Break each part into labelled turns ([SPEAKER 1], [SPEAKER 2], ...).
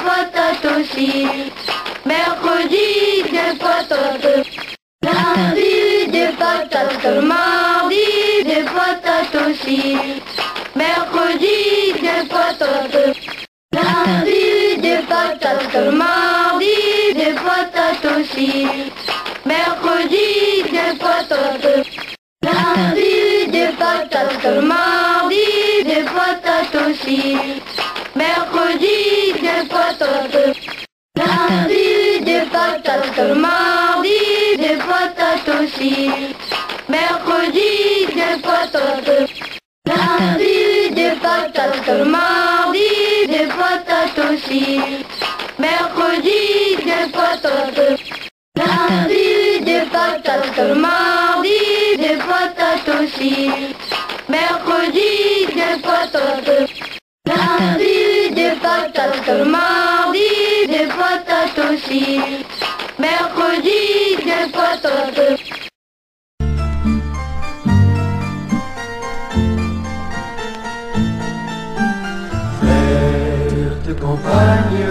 [SPEAKER 1] patates aussi. Mercredi, des patates. Lundi, des patates. Mardi, des patates aussi. Mercredi, des patates. Lundi, des patates. Mardi, des patates aussi. Mercredi, des patates. Lundi, des patates. Mardi, des patates aussi. Mercredi, des patates. Lundi, des patates. Mardi, des patates aussi. Mercredi, des patates. Lundi, des patates. Mardi, des patates aussi. Mercredi, des patates. Lundi, des patates. Mardi, des patates aussi. Mercredi, des patates. Lundi, des patates. Mardi, des patates aussi. Mercredi, des patates.
[SPEAKER 2] Verte campagne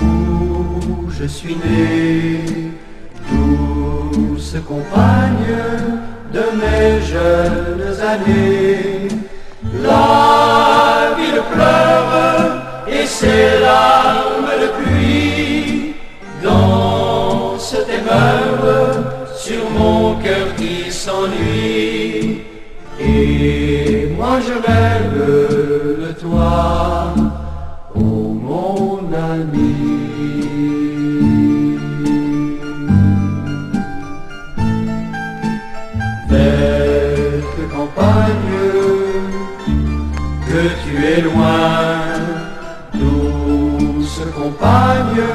[SPEAKER 2] où je suis né, douce compagne de mes jeunes années. La ville pleure et ses larmes de pluie dansent et meurent sur mon cœur qui s'ennuie. Et moi je rêve de toi, ô mon ami. Verte campagne, que tu es loin, douce compagne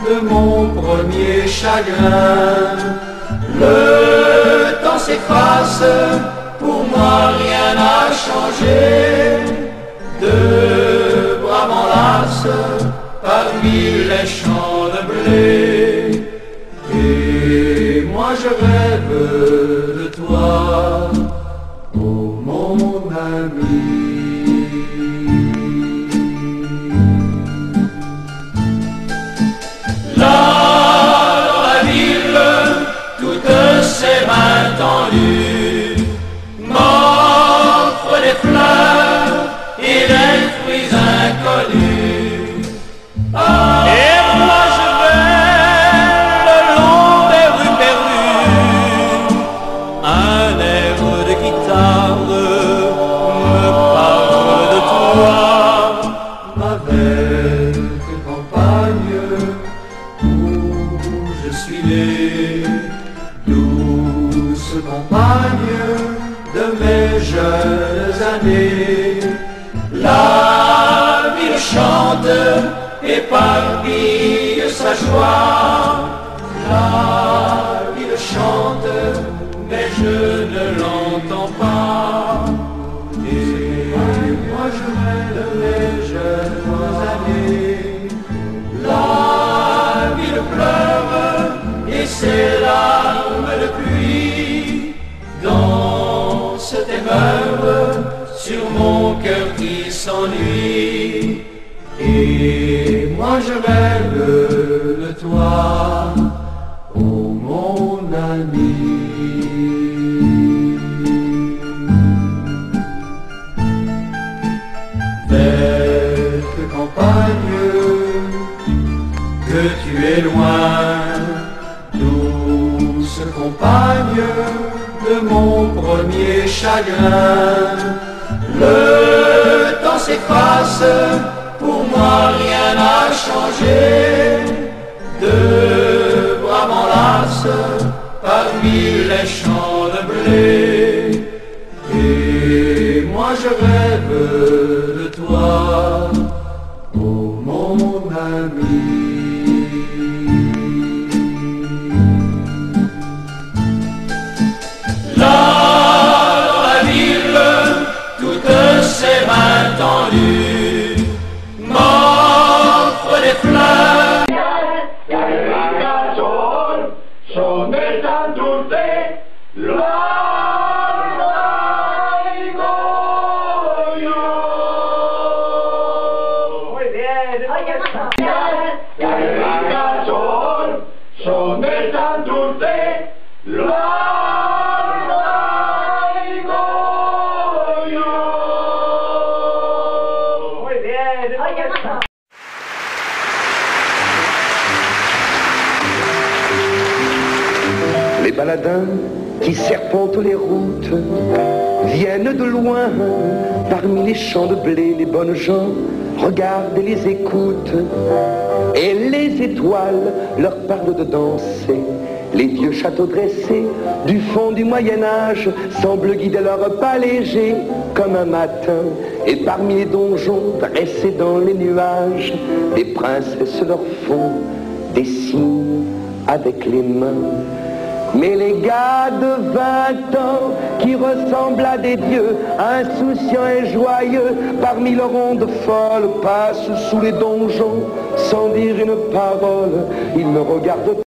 [SPEAKER 2] de mon premier chagrin. Le temps s'efface, pour moi rien n'a changé. De bras m'enlacent parmi les champs de blé. Et moi je rêve de toi, ô mon ami. Là dans la ville, toutes ces mains tendues m'offrent des fleurs et des fruits inconnus. Et moi je vais le long des rues perdues, un air de guitare me parle de toi. Ma verte campagne où je suis né, douce compagne de mes jeunes années. La ville chante, éparpille sa joie. La ville chante, mais je ne l'entends pas. Et moi je rêve de mes jeunes années. La ville pleure et ses larmes de pluie dansent et meurent sur mon cœur qui s'ennuie. Et moi je rêve de toi, ô mon ami. Verte campagne, que tu es loin, douce compagne de mon premier chagrin. Le temps s'efface, pour moi rien n'a changé. De bras m'enlacent parmi les champs de blé. Et moi je rêve de toi, ô mon ami. Ses mains tendues m'offrent des fleurs. Muy bien.
[SPEAKER 3] Les baladins qui serpentent les routes viennent de loin, parmi les champs de blé, les bonnes gens regardent et les écoutent. Et les étoiles leur parlent de danser. Les vieux châteaux dressés du fond du Moyen-Âge semblent guider leurs pas légers comme un matin. Et parmi les donjons dressés dans les nuages, les princesses leur font des signes avec les mains. Mais les gars de 20 ans qui ressemblent à des dieux, insouciants et joyeux, parmi leurs rondes folles, passent sous les donjons sans dire une parole. Ils me regardent.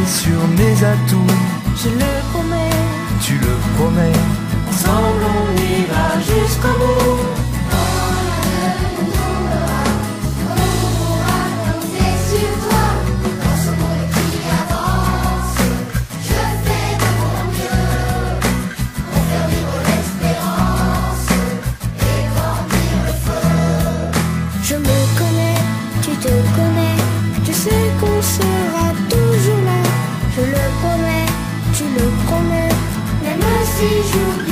[SPEAKER 4] Sur mes atouts,
[SPEAKER 5] je le promets,
[SPEAKER 4] tu le promets,
[SPEAKER 5] ensemble on ira jusqu'au bout.
[SPEAKER 1] On pourra compter sur toi. Dans ce monde qui avance, je fais de mon mieux pour faire vivre l'espérance et grandir le feu.
[SPEAKER 5] Je me connais, tu te connais, tu sais qu'on sera toujours là. Je le promets, tu le promets,
[SPEAKER 1] Même si j'oublie